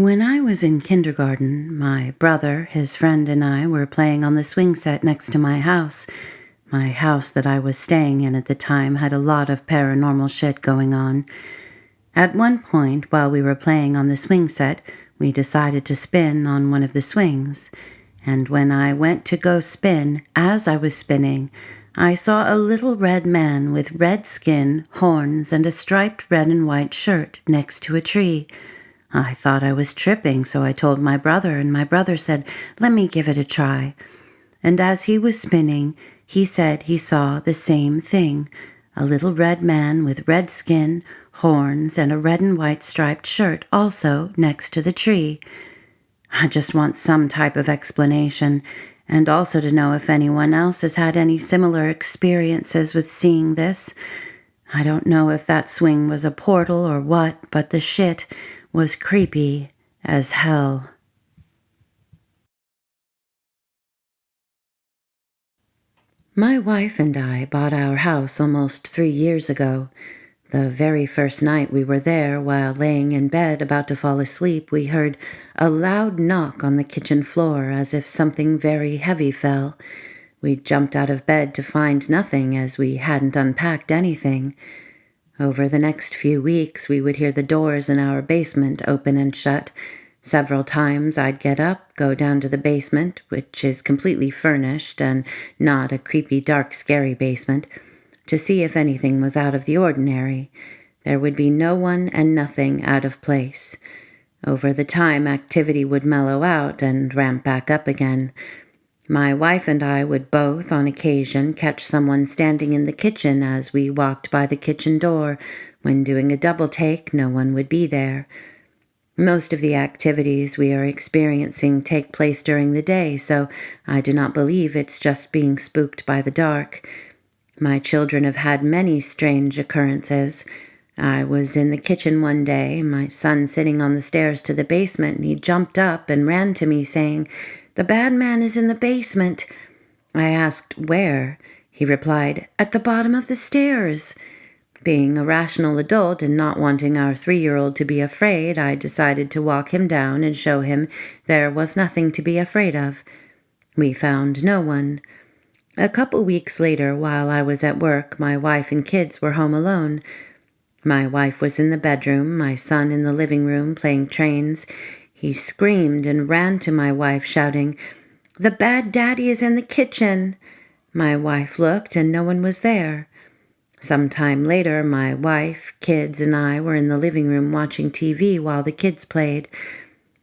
When I was in kindergarten, my brother, his friend, and I were playing on the swing set next to my house. My house that I was staying in at the time had a lot of paranormal shit going on. At one point, while we were playing on the swing set, we decided to spin on one of the swings. And when I went to go spin, as I was spinning, I saw a little red man with red skin, horns, and a striped red and white shirt next to a tree. I thought I was tripping, so I told my brother, and my brother said, "Let me give it a try." And as he was spinning, he said he saw the same thing, a little red man with red skin, horns, and a red and white striped shirt also next to the tree. I just want some type of explanation, and also to know if anyone else has had any similar experiences with seeing this. I don't know if that swing was a portal or what, but the shit was creepy as hell. My wife and I bought our house almost 3 years ago. The very first night we were there, while laying in bed about to fall asleep, we heard a loud knock on the kitchen floor as if something very heavy fell. We jumped out of bed to find nothing, as we hadn't unpacked anything. Over the next few weeks, we would hear the doors in our basement open and shut. Several times I'd get up, go down to the basement, which is completely furnished and not a creepy, dark, scary basement, to see if anything was out of the ordinary. There would be no one and nothing out of place. Over the time, activity would mellow out and ramp back up again. My wife and I would both, on occasion, catch someone standing in the kitchen as we walked by the kitchen door. When doing a double take, no one would be there. Most of the activities we are experiencing take place during the day, so I do not believe it's just being spooked by the dark. My children have had many strange occurrences. I was in the kitchen one day, my son sitting on the stairs to the basement, and he jumped up and ran to me saying, "The bad man is in the basement." I asked, "Where?" He replied, "At the bottom of the stairs." Being a rational adult and not wanting our 3-year-old to be afraid, I decided to walk him down and show him there was nothing to be afraid of. We found no one. A couple weeks later, while I was at work, my wife and kids were home alone. My wife was in the bedroom, my son in the living room playing trains. He screamed and ran to my wife, shouting, "The bad daddy is in the kitchen." My wife looked, and no one was there. Some time later, my wife, kids, and I were in the living room watching TV while the kids played.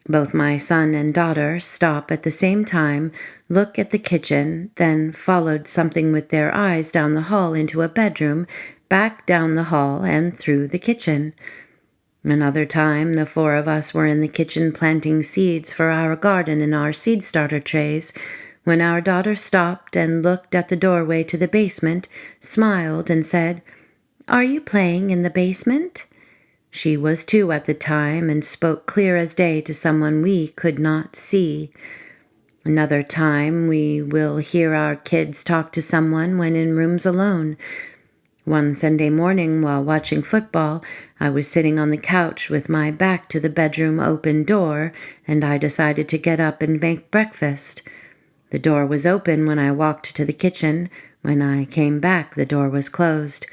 Both my son and daughter stop at the same time, look at the kitchen, then followed something with their eyes down the hall into a bedroom, back down the hall, and through the kitchen. Another time, the 4 of us were in the kitchen planting seeds for our garden in our seed starter trays, when our daughter stopped and looked at the doorway to the basement, smiled, and said, "Are you playing in the basement?" She was 2 at the time and spoke clear as day to someone we could not see. Another time, we will hear our kids talk to someone when in rooms alone. One Sunday morning, while watching football, I was sitting on the couch with my back to the bedroom open door, and I decided to get up and make breakfast. The door was open when I walked to the kitchen. When I came back, the door was closed.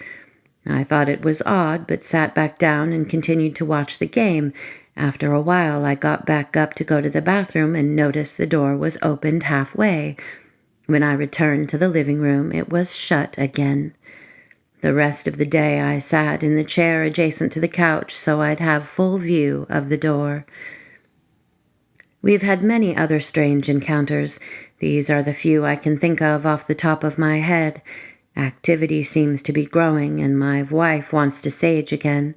I thought it was odd, but sat back down and continued to watch the game. After a while, I got back up to go to the bathroom and noticed the door was opened halfway. When I returned to the living room, it was shut again. The rest of the day, I sat in the chair adjacent to the couch so I'd have full view of the door. We've had many other strange encounters. These are the few I can think of off the top of my head. Activity seems to be growing, and my wife wants to sage again.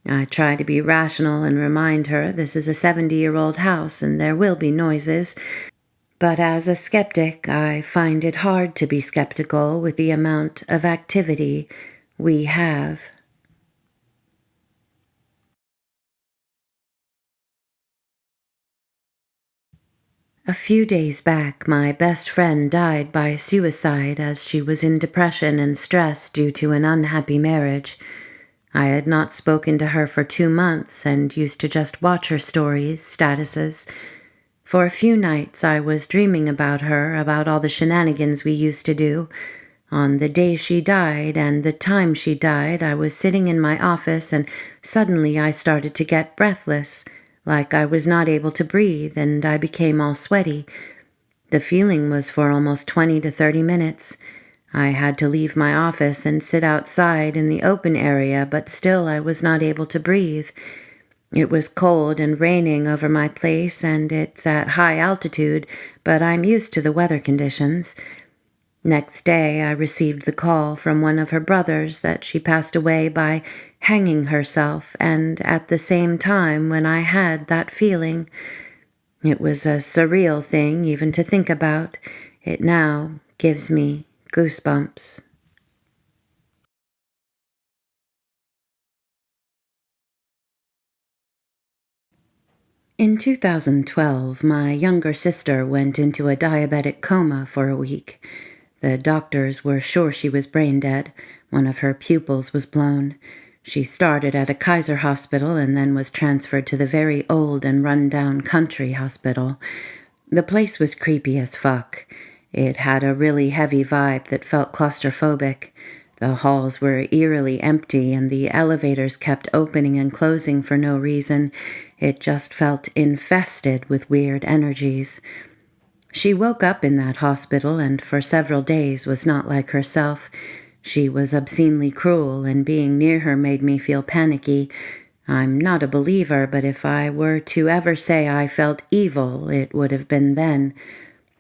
I try to be rational and remind her this is a 70-year-old house and there will be noises. But as a skeptic, I find it hard to be skeptical with the amount of activity we have. A few days back, my best friend died by suicide as she was in depression and stress due to an unhappy marriage. I had not spoken to her for 2 months and used to just watch her stories, statuses. For a few nights I was dreaming about her, about all the shenanigans we used to do. On the day she died and the time she died, I was sitting in my office and suddenly I started to get breathless, like I was not able to breathe, and I became all sweaty. The feeling was for almost 20 to 30 minutes. I had to leave my office and sit outside in the open area, but still I was not able to breathe. It was cold and raining over my place, and it's at high altitude, but I'm used to the weather conditions. Next day, I received the call from one of her brothers that she passed away by hanging herself, and at the same time when I had that feeling. It was a surreal thing even to think about. It now gives me goosebumps. In 2012, my younger sister went into a diabetic coma for a week. The doctors were sure she was brain dead. One of her pupils was blown. She started at a Kaiser hospital and then was transferred to the very old and run-down country hospital. The place was creepy as fuck. It had a really heavy vibe that felt claustrophobic. The halls were eerily empty and the elevators kept opening and closing for no reason. It just felt infested with weird energies. She woke up in that hospital and for several days was not like herself. She was obscenely cruel, and being near her made me feel panicky. I'm not a believer, but if I were to ever say I felt evil, it would have been then.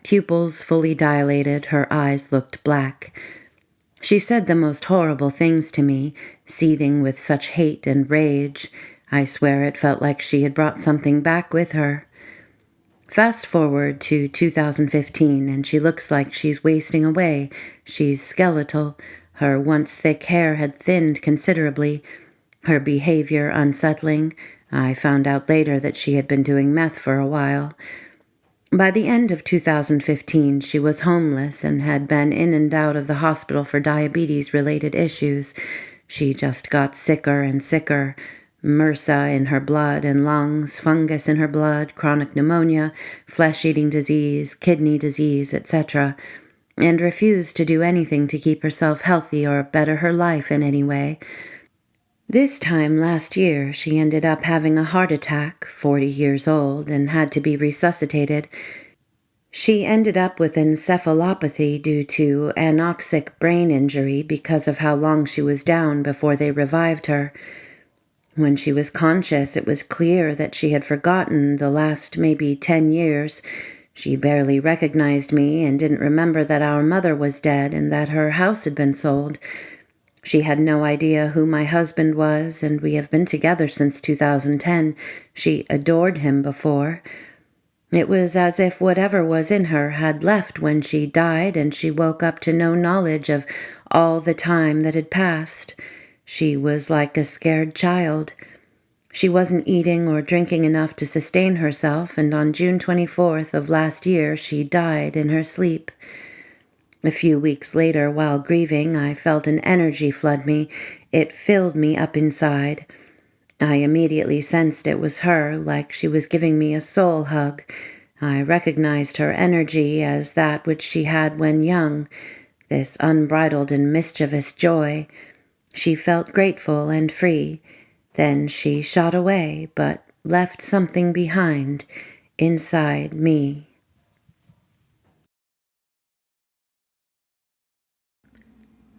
Pupils fully dilated, her eyes looked black. She said the most horrible things to me, seething with such hate and rage. I swear it felt like she had brought something back with her. Fast forward to 2015, and she looks like she's wasting away. She's skeletal. Her once thick hair had thinned considerably. Her behavior unsettling. I found out later that she had been doing meth for a while. By the end of 2015, she was homeless and had been in and out of the hospital for diabetes-related issues. She just got sicker and sicker. MRSA in her blood and lungs, fungus in her blood, chronic pneumonia, flesh-eating disease, kidney disease, etc., and refused to do anything to keep herself healthy or better her life in any way. This time last year, she ended up having a heart attack, 40 years old, and had to be resuscitated. She ended up with encephalopathy due to anoxic brain injury because of how long she was down before they revived her. When she was conscious, it was clear that she had forgotten the last maybe 10 years. She barely recognized me and didn't remember that our mother was dead and that her house had been sold. She had no idea who my husband was, and we have been together since 2010. She adored him before. It was as if whatever was in her had left when she died, and she woke up to no knowledge of all the time that had passed. She was like a scared child. She wasn't eating or drinking enough to sustain herself, and on June 24th of last year, she died in her sleep. A few weeks later, while grieving, I felt an energy flood me. It filled me up inside. I immediately sensed it was her, like she was giving me a soul hug. I recognized her energy as that which she had when young, this unbridled and mischievous joy. She felt grateful and free. Then she shot away, but left something behind, inside me.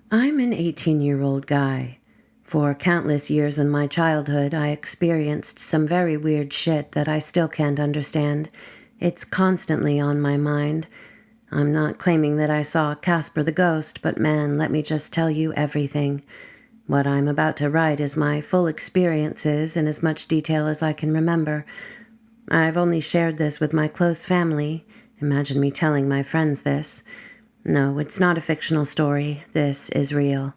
I'm an 18-year-old guy. For countless years in my childhood, I experienced some very weird shit that I still can't understand. It's constantly on my mind. I'm not claiming that I saw Casper the Ghost, but man, let me just tell you everything. What I'm about to write is my full experiences in as much detail as I can remember. I've only shared this with my close family. Imagine me telling my friends this. No, it's not a fictional story. This is real.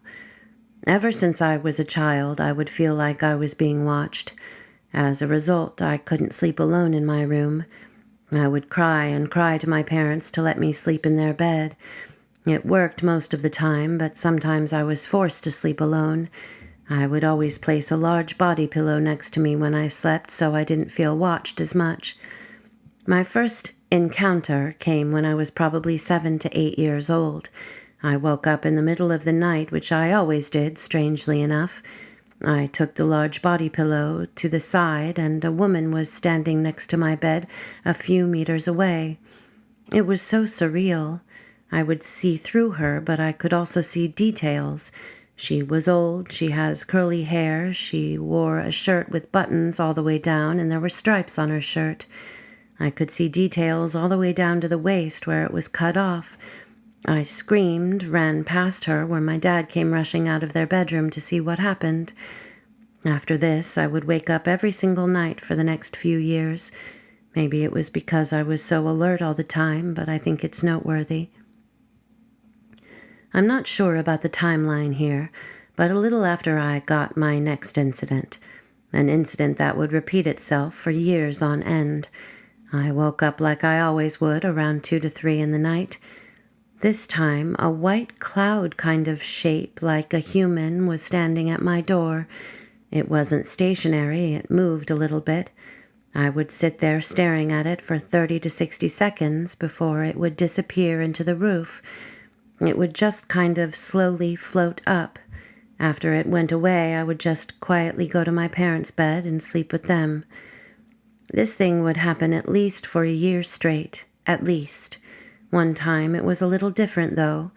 Ever since I was a child, I would feel like I was being watched. As a result, I couldn't sleep alone in my room. I would cry and cry to my parents to let me sleep in their bed. It worked most of the time, but sometimes I was forced to sleep alone. I would always place a large body pillow next to me when I slept so I didn't feel watched as much. My first encounter came when I was probably 7 to 8 years old. I woke up in the middle of the night, which I always did, strangely enough. I took the large body pillow to the side, and a woman was standing next to my bed a few meters away. It was so surreal. I would see through her, but I could also see details. She was old, she has curly hair, she wore a shirt with buttons all the way down, and there were stripes on her shirt. I could see details all the way down to the waist where it was cut off. I screamed, ran past her where my dad came rushing out of their bedroom to see what happened. After this, I would wake up every single night for the next few years. Maybe it was because I was so alert all the time, but I think it's noteworthy. I'm not sure about the timeline here, but a little after I got my next incident, an incident that would repeat itself for years on end. I woke up like I always would, around 2 to 3 in the night. This time, a white cloud kind of shape, like a human, was standing at my door. It wasn't stationary, it moved a little bit. I would sit there staring at it for 30 to 60 seconds before it would disappear into the roof. It would just kind of slowly float up. After it went away, I would just quietly go to my parents' bed and sleep with them. This thing would happen at least for a year straight, at least. One time it was a little different, though.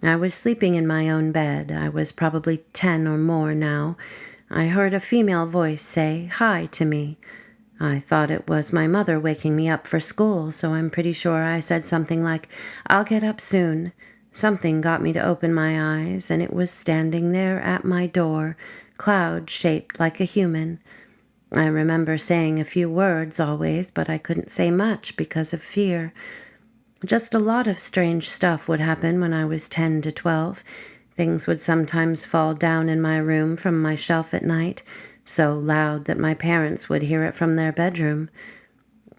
I was sleeping in my own bed. I was probably 10 or more now. I heard a female voice say hi to me. I thought it was my mother waking me up for school, so I'm pretty sure I said something like, "I'll get up soon." Something got me to open my eyes, and it was standing there at my door, cloud-shaped like a human. I remember saying a few words always, but I couldn't say much because of fear. Just a lot of strange stuff would happen when I was 10 to 12. Things would sometimes fall down in my room from my shelf at night, so loud that my parents would hear it from their bedroom.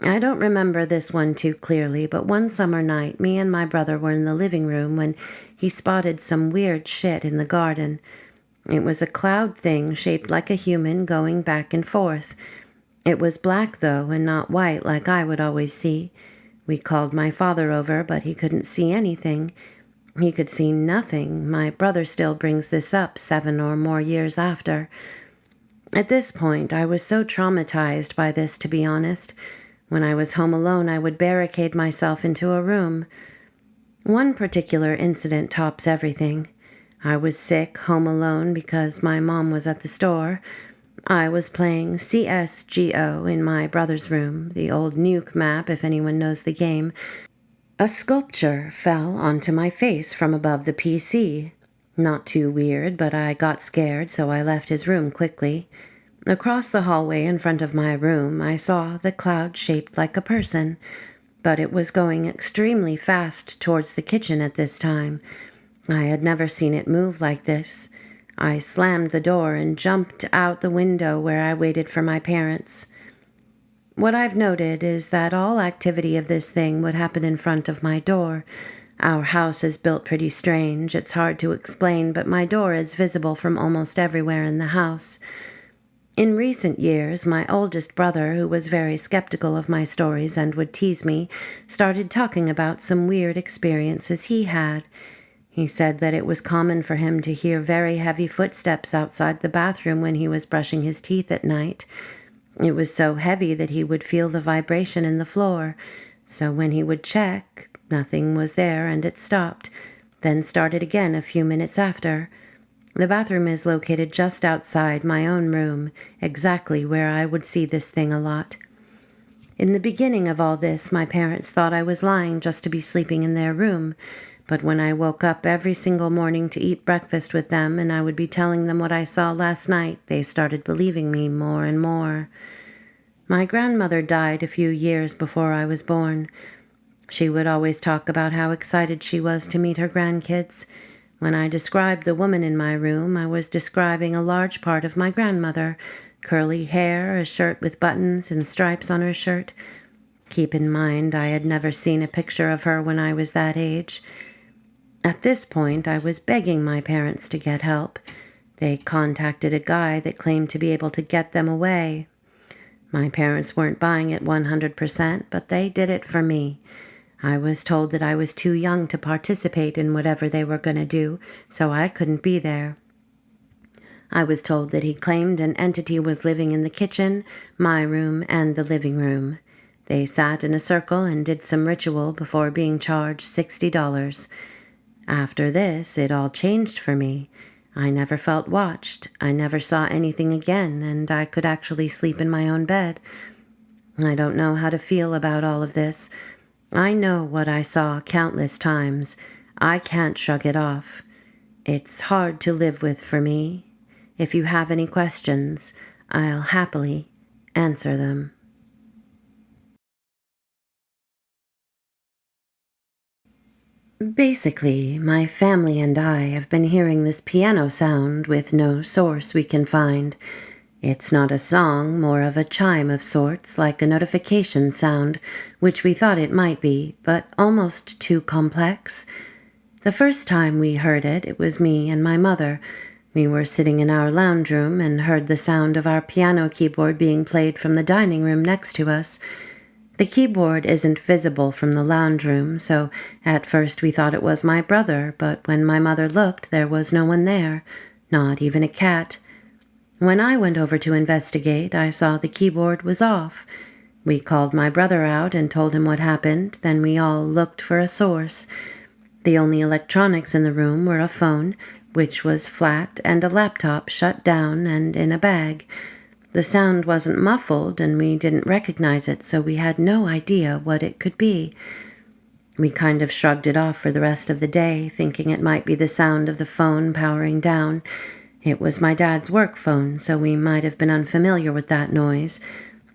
I don't remember this one too clearly, but one summer night, me and my brother were in the living room when he spotted some weird shit in the garden. It was a cloud thing shaped like a human going back and forth. It was black, though, and not white like I would always see. We called my father over, but he couldn't see anything. He could see nothing. My brother still brings this up 7 or more years after. At this point, I was so traumatized by this, to be honest. When I was home alone, I would barricade myself into a room. One particular incident tops everything. I was sick, home alone, because my mom was at the store. I was playing CSGO in my brother's room, the old Nuke map, if anyone knows the game. A sculpture fell onto my face from above the PC. Not too weird, but I got scared, so I left his room quickly. Across the hallway in front of my room, I saw the cloud shaped like a person, but it was going extremely fast towards the kitchen at this time. I had never seen it move like this. I slammed the door and jumped out the window where I waited for my parents. What I've noted is that all activity of this thing would happen in front of my door. Our house is built pretty strange. It's hard to explain, but my door is visible from almost everywhere in the house. In recent years, my oldest brother, who was very skeptical of my stories and would tease me, started talking about some weird experiences he had. He said that it was common for him to hear very heavy footsteps outside the bathroom when he was brushing his teeth at night. It was so heavy that he would feel the vibration in the floor. So when he would check, nothing was there and it stopped, then started again a few minutes after. The bathroom is located just outside my own room, exactly where I would see this thing a lot. In the beginning of all this, my parents thought I was lying just to be sleeping in their room. But when I woke up every single morning to eat breakfast with them and I would be telling them what I saw last night, they started believing me more and more. My grandmother died a few years before I was born. She would always talk about how excited she was to meet her grandkids. When I described the woman in my room, I was describing a large part of my grandmother: curly hair, a shirt with buttons and stripes on her shirt. Keep in mind, I had never seen a picture of her when I was that age. At this point, I was begging my parents to get help. They contacted a guy that claimed to be able to get them away. My parents weren't buying it 100%, but they did it for me. I was told that I was too young to participate in whatever they were going to do, so I couldn't be there. I was told that he claimed an entity was living in the kitchen, my room, and the living room. They sat in a circle and did some ritual before being charged $60. After this, it all changed for me. I never felt watched. I never saw anything again, and I could actually sleep in my own bed. I don't know how to feel about all of this. I know what I saw countless times. I can't shrug it off. It's hard to live with for me. If you have any questions, I'll happily answer them. Basically, my family and I have been hearing this piano sound with no source we can find. It's not a song, more of a chime of sorts, like a notification sound, which we thought it might be, but almost too complex. The first time we heard it, it was me and my mother. We were sitting in our lounge room and heard the sound of our piano keyboard being played from the dining room next to us. The keyboard isn't visible from the lounge room, so at first we thought it was my brother, but when my mother looked, there was no one there, not even a cat. When I went over to investigate, I saw the keyboard was off. We called my brother out and told him what happened, then we all looked for a source. The only electronics in the room were a phone, which was flat, and a laptop shut down and in a bag. The sound wasn't muffled, and we didn't recognize it, so we had no idea what it could be. We kind of shrugged it off for the rest of the day, thinking it might be the sound of the phone powering down. It was my dad's work phone, so we might have been unfamiliar with that noise.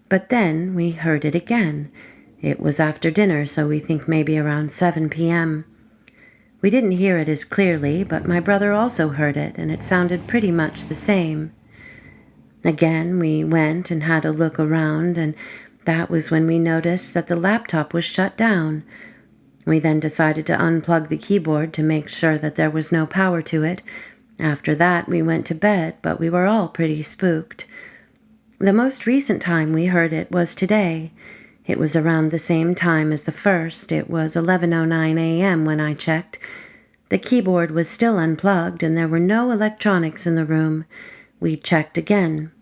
But then we heard it again. It was after dinner, so we think maybe around 7 p.m. We didn't hear it as clearly, but my brother also heard it, and it sounded pretty much the same. Again, we went and had a look around, and that was when we noticed that the laptop was shut down. We then decided to unplug the keyboard to make sure that there was no power to it. After that, we went to bed, but we were all pretty spooked. The most recent time we heard it was today. It was around the same time as the first. It was 11:09 a.m. when I checked. The keyboard was still unplugged, and there were no electronics in the room. We checked again.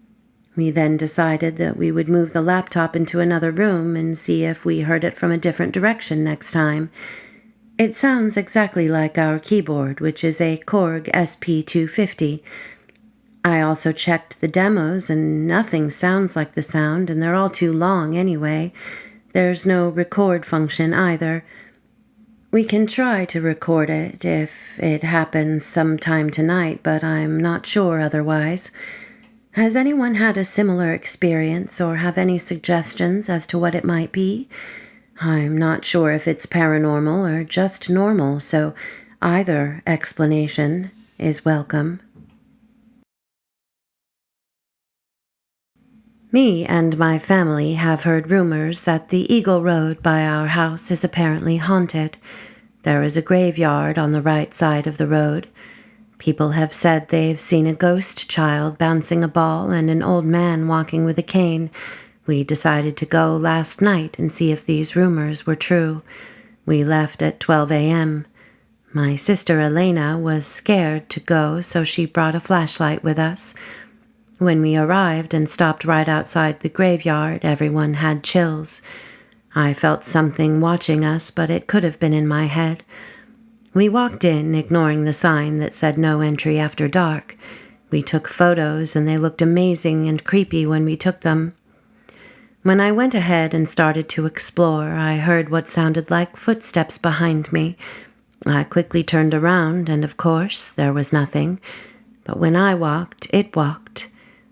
We then decided that we would move the laptop into another room and see if we heard it from a different direction next time. It sounds exactly like our keyboard, which is a Korg SP250. I also checked the demos, and nothing sounds like the sound, and they're all too long anyway. There's no record function either. We can try to record it if it happens sometime tonight, but I'm not sure otherwise. Has anyone had a similar experience or have any suggestions as to what it might be? I'm not sure if it's paranormal or just normal, so either explanation is welcome. Me and my family have heard rumors that the Eagle Road by our house is apparently haunted. There is a graveyard on the right side of the road. People have said they've seen a ghost child bouncing a ball and an old man walking with a cane. We decided to go last night and see if these rumors were true. We left at 12 a.m. My sister Elena was scared to go, so she brought a flashlight with us. When we arrived and stopped right outside the graveyard, everyone had chills. I felt something watching us, but it could have been in my head. We walked in, ignoring the sign that said no entry after dark. We took photos, and they looked amazing and creepy when we took them. When I went ahead and started to explore, I heard what sounded like footsteps behind me. I quickly turned around, and of course, there was nothing. But when I walked, it walked.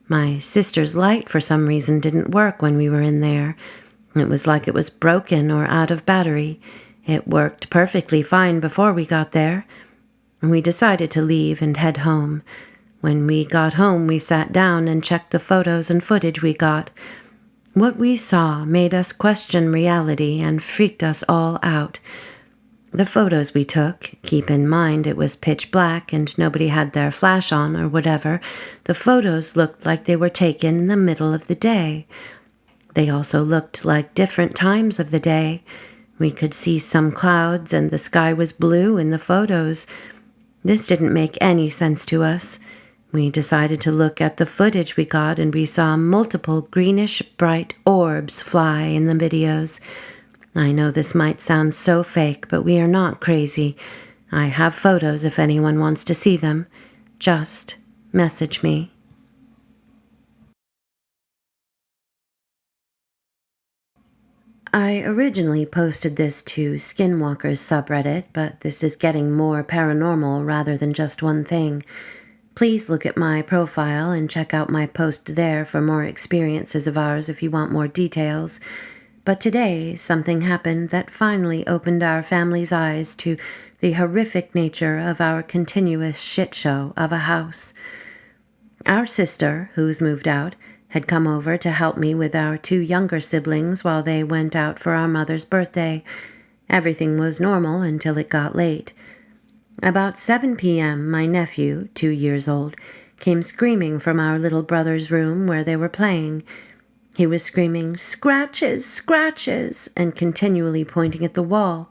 My sister's light, for some reason, didn't work when we were in there. It was like it was broken or out of battery. It worked perfectly fine before we got there. We decided to leave and head home. When we got home, we sat down and checked the photos and footage we got. What we saw made us question reality and freaked us all out. The photos we took, keep in mind it was pitch black and nobody had their flash on or whatever, the photos looked like they were taken in the middle of the day. They also looked like different times of the day. We could see some clouds and the sky was blue in the photos. This didn't make any sense to us. We decided to look at the footage we got and we saw multiple greenish bright orbs fly in the videos. I know this might sound so fake, but we are not crazy. I have photos if anyone wants to see them. Just message me. I originally posted this to Skinwalker's subreddit, but this is getting more paranormal rather than just one thing. Please look at my profile and check out my post there for more experiences of ours if you want more details. But today, something happened that finally opened our family's eyes to the horrific nature of our continuous shit show of a house. Our sister, who's moved out, had come over to help me with our 2 younger siblings while they went out for our mother's birthday. Everything was normal until it got late. About 7 p.m., my nephew, 2 years old, came screaming from our little brother's room where they were playing. He was screaming, "Scratches, scratches," and continually pointing at the wall.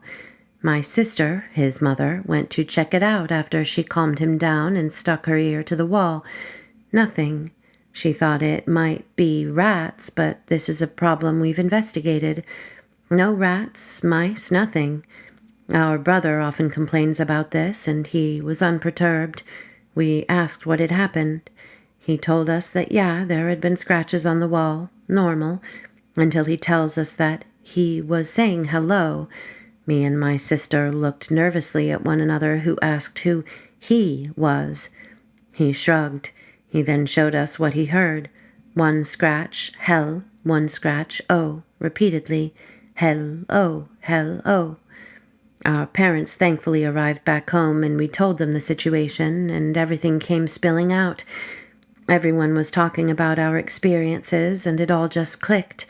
My sister, his mother, went to check it out after she calmed him down and stuck her ear to the wall. Nothing. She thought it might be rats, but this is a problem we've investigated. No rats, mice, nothing. Our brother often complains about this, and he was unperturbed. We asked what had happened. He told us that, there had been scratches on the wall, normal, until he tells us that he was saying hello. Me and my sister looked nervously at one another, who asked who he was. He shrugged. He then showed us what he heard. 1 scratch, hell, 1 scratch, oh, repeatedly. Hell, oh, hell, oh. Our parents thankfully arrived back home, and we told them the situation, and everything came spilling out. Everyone was talking about our experiences, and it all just clicked.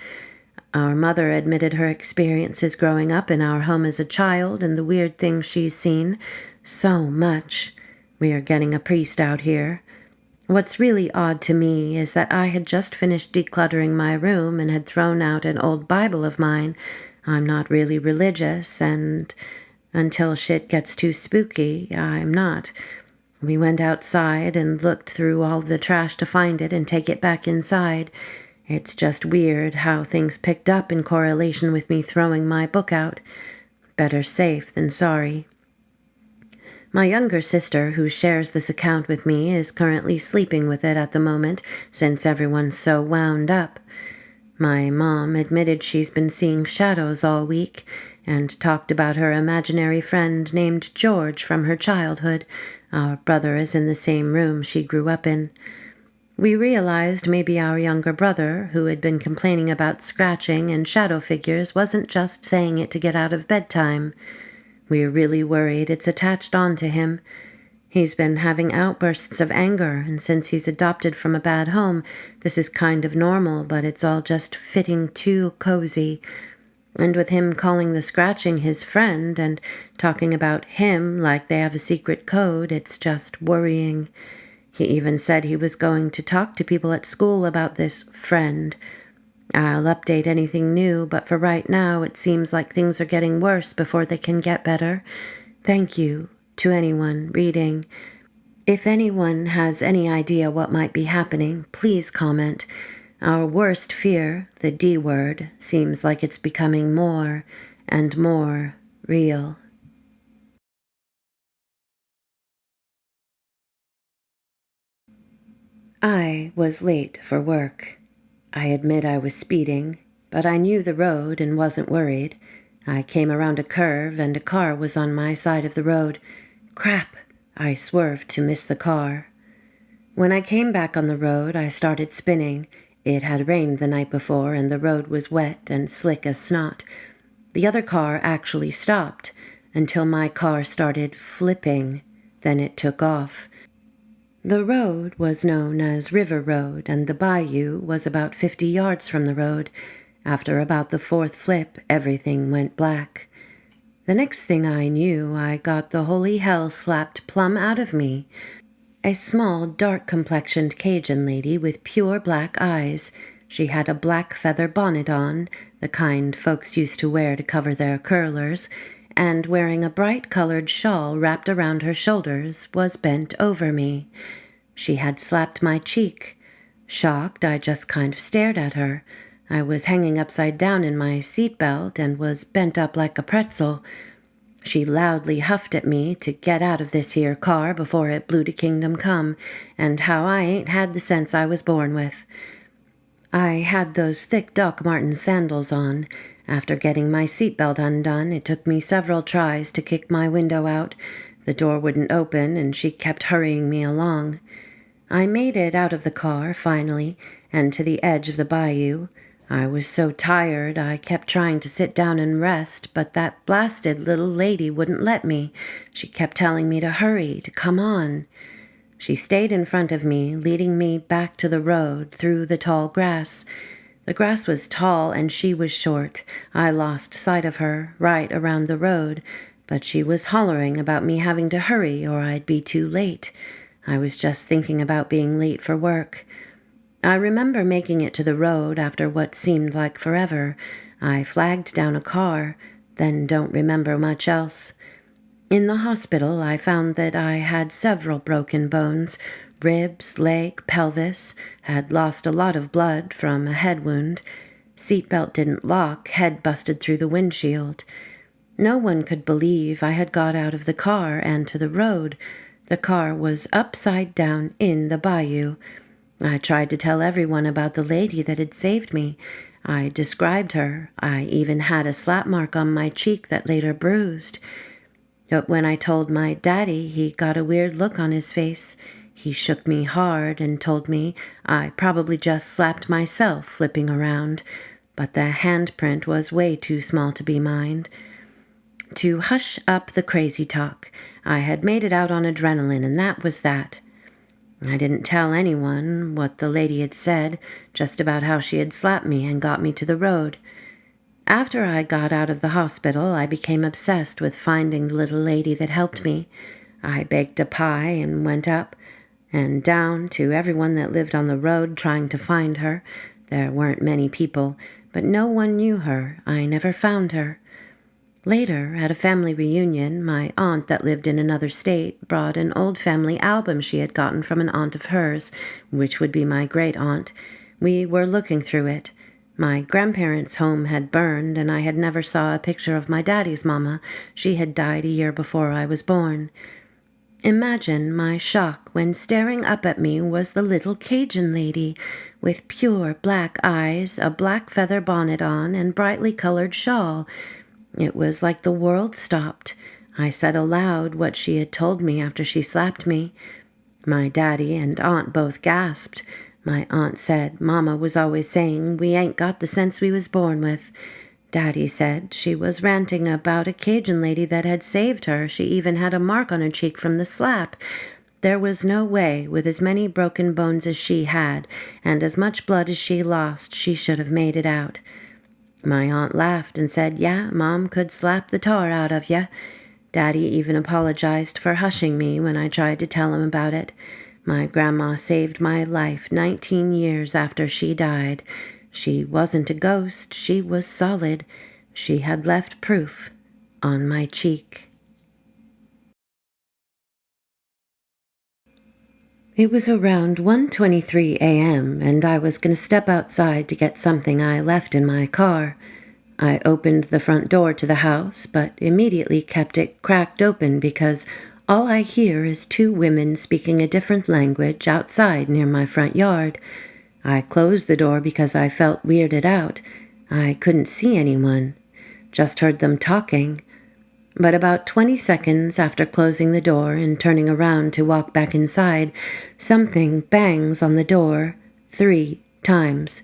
Our mother admitted her experiences growing up in our home as a child and the weird things she's seen. So much. We are getting a priest out here. What's really odd to me is that I had just finished decluttering my room and had thrown out an old Bible of mine. I'm not really religious, and until shit gets too spooky, I'm not. We went outside and looked through all the trash to find it and take it back inside. It's just weird how things picked up in correlation with me throwing my book out. Better safe than sorry. My younger sister, who shares this account with me, is currently sleeping with it at the moment since everyone's so wound up. My mom admitted she's been seeing shadows all week and talked about her imaginary friend named George from her childhood. Our brother is in the same room she grew up in. We realized maybe our younger brother, who had been complaining about scratching and shadow figures, wasn't just saying it to get out of bedtime. We're really worried it's attached onto him. He's been having outbursts of anger, and since he's adopted from a bad home, this is kind of normal, but it's all just fitting too cozy. And with him calling the scratching his friend and talking about him like they have a secret code, it's just worrying. He even said he was going to talk to people at school about this friend. I'll update anything new, but for right now, it seems like things are getting worse before they can get better. Thank you to anyone reading. If anyone has any idea what might be happening, please comment. Our worst fear, the D word, seems like it's becoming more and more real. I was late for work. I admit I was speeding, but I knew the road and wasn't worried. I came around a curve and a car was on my side of the road. Crap! I swerved to miss the car. When I came back on the road, I started spinning. It had rained the night before and the road was wet and slick as snot. The other car actually stopped until my car started flipping. Then it took off. The road was known as River Road, and the bayou was about 50 yards from the road. After about the 4th flip, everything went black. The next thing I knew, I got the holy hell slapped plumb out of me. A small, dark-complexioned Cajun lady with pure black eyes. She had a black feather bonnet on, the kind folks used to wear to cover their curlers, and wearing a bright-colored shawl wrapped around her shoulders, was bent over me. She had slapped my cheek. Shocked, I just kind of stared at her. I was hanging upside down in my seatbelt and was bent up like a pretzel. She loudly huffed at me to get out of this here car before it blew to kingdom come, and how I ain't had the sense I was born with. I had those thick Doc Marten sandals on. After getting my seatbelt undone, it took me several tries to kick my window out. The door wouldn't open, and she kept hurrying me along. I made it out of the car, finally, and to the edge of the bayou. I was so tired I kept trying to sit down and rest, but that blasted little lady wouldn't let me. She kept telling me to hurry, to come on. She stayed in front of me, leading me back to the road through the tall grass. The grass was tall and she was short. I lost sight of her, right around the road, but she was hollering about me having to hurry or I'd be too late. I was just thinking about being late for work. I remember making it to the road after what seemed like forever. I flagged down a car, then don't remember much else. In the hospital, I found that I had several broken bones, ribs, leg, pelvis, had lost a lot of blood from a head wound. Seatbelt didn't lock, head busted through the windshield. No one could believe I had got out of the car and to the road. The car was upside down in the bayou. I tried to tell everyone about the lady that had saved me. I described her. I even had a slap mark on my cheek that later bruised. But when I told my daddy, he got a weird look on his face. He shook me hard and told me I probably just slapped myself flipping around, but the handprint was way too small to be mine. To hush up the crazy talk, I had made it out on adrenaline, and that was that. I didn't tell anyone what the lady had said, just about how she had slapped me and got me to the road. After I got out of the hospital, I became obsessed with finding the little lady that helped me. I baked a pie and went up and down to everyone that lived on the road trying to find her. There weren't many people, but no one knew her. I never found her. Later, at a family reunion, my aunt that lived in another state brought an old family album she had gotten from an aunt of hers, which would be my great-aunt. We were looking through it. My grandparents' home had burned, and I had never saw a picture of my daddy's mama. She had died a year before I was born. Imagine my shock when staring up at me was the little Cajun lady, with pure black eyes, a black feather bonnet on, and brightly colored shawl. It was like the world stopped. I said aloud what she had told me after she slapped me. My daddy and aunt both gasped. My aunt said Mama was always saying we ain't got the sense we was born with. Daddy said she was ranting about a Cajun lady that had saved her. She even had a mark on her cheek from the slap. There was no way, with as many broken bones as she had, and as much blood as she lost, she should have made it out. My aunt laughed and said, yeah, Mom could slap the tar out of ya. Daddy even apologized for hushing me when I tried to tell him about it. My grandma saved my life 19 years after she died. She wasn't a ghost. She was solid. She had left proof on my cheek. It was around 1:23 a.m., and I was going to step outside to get something I left in my car. I opened the front door to the house, but immediately kept it cracked open because all I hear is two women speaking a different language outside near my front yard. I closed the door because I felt weirded out. I couldn't see anyone, just heard them talking. But about 20 seconds after closing the door and turning around to walk back inside, something bangs on the door 3 times,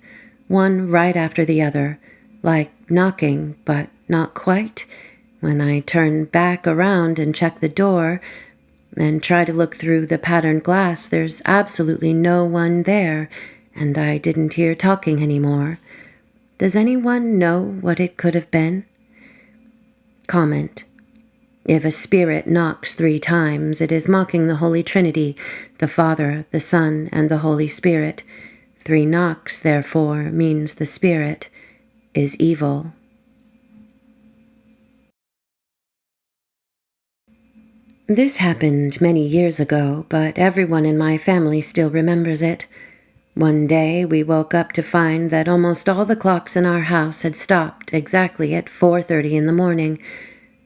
one right after the other, like knocking, but not quite. When I turn back around and check the door and try to look through the patterned glass, there's absolutely no one there, and I didn't hear talking anymore. Does anyone know what it could have been? Comment. If a spirit knocks 3 times, it is mocking the Holy Trinity, the Father, the Son, and the Holy Spirit. 3 knocks, therefore, means the spirit is evil. This happened many years ago, but everyone in my family still remembers it. One day we woke up to find that almost all the clocks in our house had stopped exactly at 4:30 in the morning.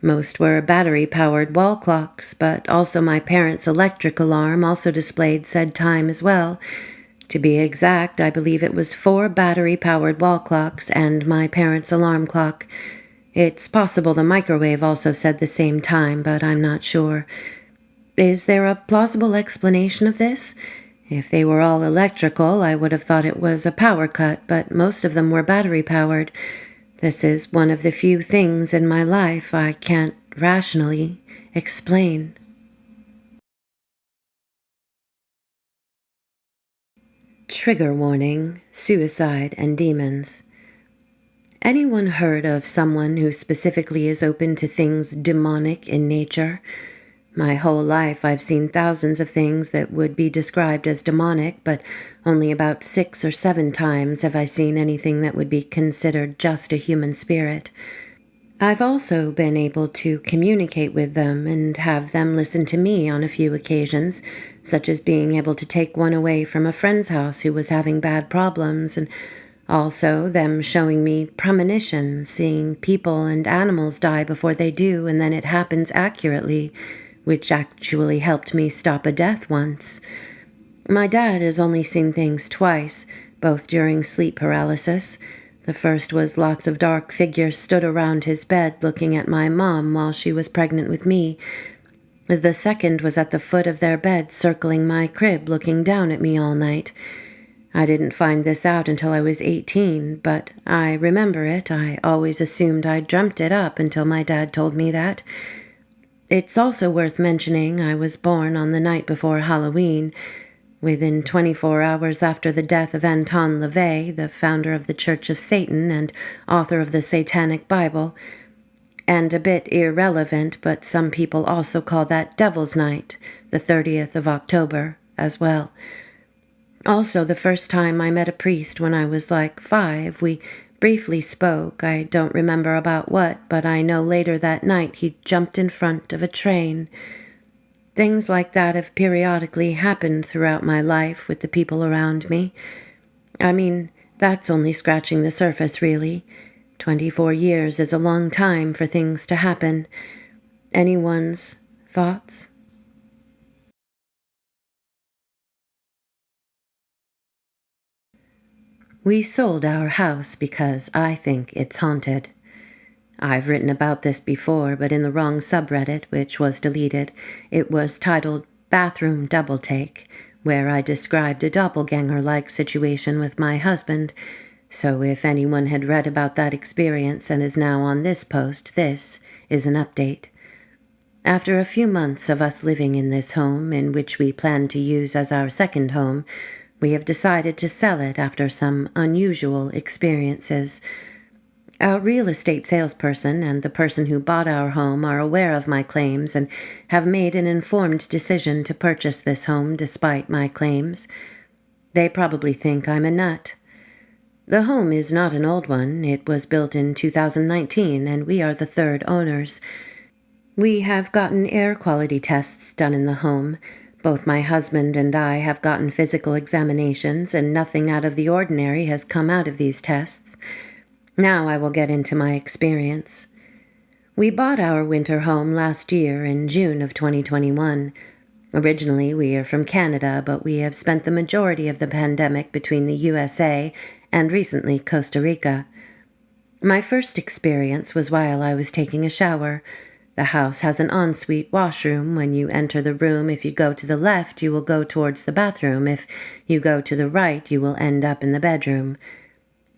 Most were battery-powered wall clocks, but also my parents' electric alarm also displayed said time as well. To be exact, I believe it was 4 battery-powered wall clocks and my parents' alarm clock. It's possible the microwave also said the same time, but I'm not sure. Is there a plausible explanation of this? If they were all electrical, I would have thought it was a power cut, but most of them were battery-powered. This is one of the few things in my life I can't rationally explain. Trigger warning: suicide and demons. Anyone heard of someone who specifically is open to things demonic in nature? My whole life I've seen thousands of things that would be described as demonic, but only about 6 or 7 times have I seen anything that would be considered just a human spirit. I've also been able to communicate with them and have them listen to me on a few occasions, such as being able to take one away from a friend's house who was having bad problems, and also them showing me premonition, seeing people and animals die before they do, and then it happens accurately, which actually helped me stop a death once. My dad has only seen things twice, both during sleep paralysis. The first was lots of dark figures stood around his bed looking at my mom while she was pregnant with me. The second was at the foot of their bed circling my crib looking down at me all night. I didn't find this out until I was 18, but I remember it. I always assumed I dreamt it up until my dad told me that. It's also worth mentioning I was born on the night before Halloween. Within 24 hours after the death of Anton LaVey, the founder of the Church of Satan and author of the Satanic Bible. And a bit irrelevant, but some people also call that Devil's Night, the 30th of October, as well. Also, the first time I met a priest when I was like 5, we briefly spoke. I don't remember about what, but I know later that night he jumped in front of a train. Things like that have periodically happened throughout my life with the people around me. I mean, that's only scratching the surface, really. 24 years is a long time for things to happen. Anyone's thoughts? We sold our house because I think it's haunted. I've written about this before, but in the wrong subreddit, which was deleted. It was titled Bathroom Double Take, where I described a doppelganger-like situation with my husband. So if anyone had read about that experience and is now on this post, this is an update. After a few months of us living in this home, in which we plan to use as our second home, we have decided to sell it after some unusual experiences. Our real estate salesperson and the person who bought our home are aware of my claims and have made an informed decision to purchase this home despite my claims. They probably think I'm a nut. The home is not an old one. It was built in 2019, and we are the third owners. We have gotten air quality tests done in the home. Both my husband and I have gotten physical examinations, and nothing out of the ordinary has come out of these tests. Now I will get into my experience. We bought our winter home last year in June of 2021. Originally, we are from Canada, but we have spent the majority of the pandemic between the USA and recently Costa Rica. My first experience was while I was taking a shower. The house has an ensuite washroom. When you enter the room, if you go to the left, you will go towards the bathroom. If you go to the right, you will end up in the bedroom.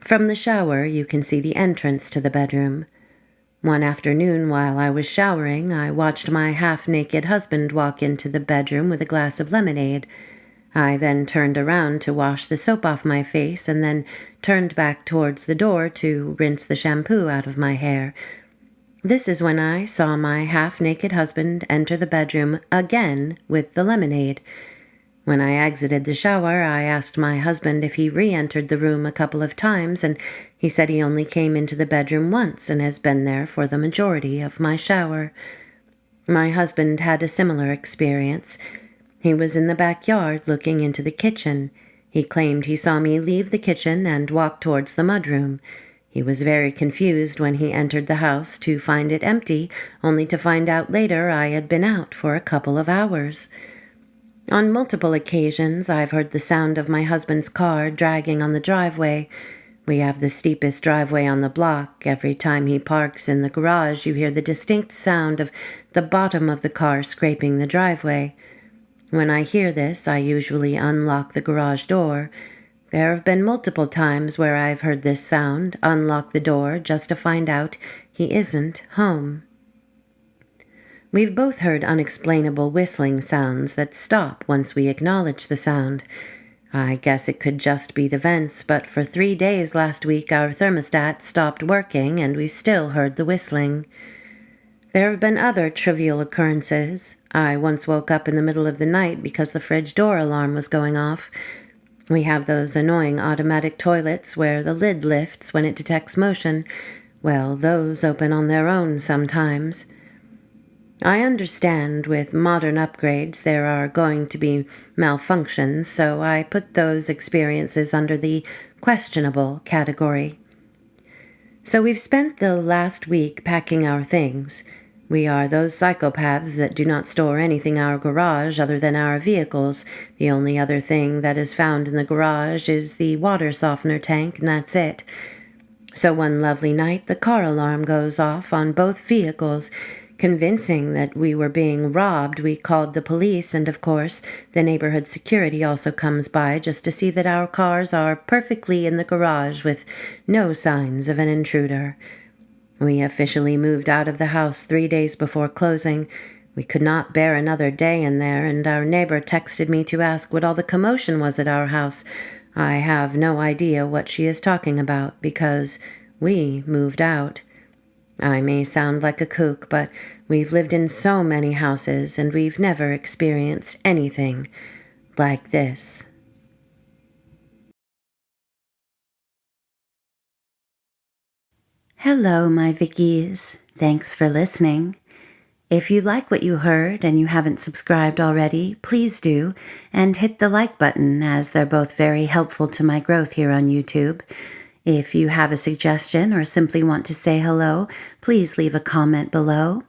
From the shower, you can see the entrance to the bedroom. One afternoon while I was showering, I watched my half-naked husband walk into the bedroom with a glass of lemonade. I then turned around to wash the soap off my face and then turned back towards the door to rinse the shampoo out of my hair. This is when I saw my half-naked husband enter the bedroom again with the lemonade. When I exited the shower, I asked my husband if he re-entered the room a couple of times, and he said he only came into the bedroom once and has been there for the majority of my shower. My husband had a similar experience. He was in the backyard looking into the kitchen. He claimed he saw me leave the kitchen and walk towards the mudroom. He was very confused when he entered the house to find it empty, only to find out later I had been out for a couple of hours. On multiple occasions, I've heard the sound of my husband's car dragging on the driveway. We have the steepest driveway on the block. Every time he parks in the garage, you hear the distinct sound of the bottom of the car scraping the driveway. When I hear this, I usually unlock the garage door. There have been multiple times where I've heard this sound, unlock the door just to find out he isn't home. We've both heard unexplainable whistling sounds that stop once we acknowledge the sound. I guess it could just be the vents, but for 3 days last week our thermostat stopped working and we still heard the whistling. There have been other trivial occurrences. I once woke up in the middle of the night because the fridge door alarm was going off. We have those annoying automatic toilets where the lid lifts when it detects motion. Well, those open on their own sometimes. I understand with modern upgrades there are going to be malfunctions, so I put those experiences under the questionable category. So we've spent the last week packing our things. We are those psychopaths that do not store anything in our garage other than our vehicles. The only other thing that is found in the garage is the water softener tank, and that's it. So one lovely night, the car alarm goes off on both vehicles. Convincing that we were being robbed, we called the police, and of course, the neighborhood security also comes by just to see that our cars are perfectly in the garage with no signs of an intruder. We officially moved out of the house 3 days before closing. We could not bear another day in there, and our neighbor texted me to ask what all the commotion was at our house. I have no idea what she is talking about, because we moved out. I may sound like a kook, but we've lived in so many houses, and we've never experienced anything like this. Hello, my Vickies. Thanks for listening. If you like what you heard and you haven't subscribed already, please do, and hit the like button, as they're both very helpful to my growth here on YouTube. If you have a suggestion or simply want to say hello, please leave a comment below.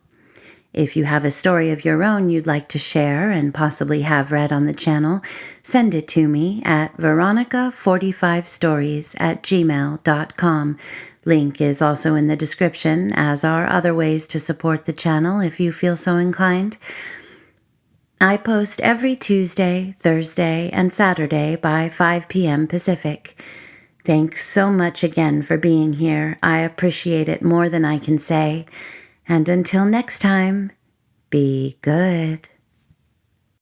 If you have a story of your own you'd like to share and possibly have read on the channel, send it to me at veronica45stories@gmail.com. Link is also in the description, as are other ways to support the channel if you feel so inclined. I post every Tuesday, Thursday, and Saturday by 5 p.m. Pacific. Thanks so much again for being here. I appreciate it more than I can say. And until next time, be good.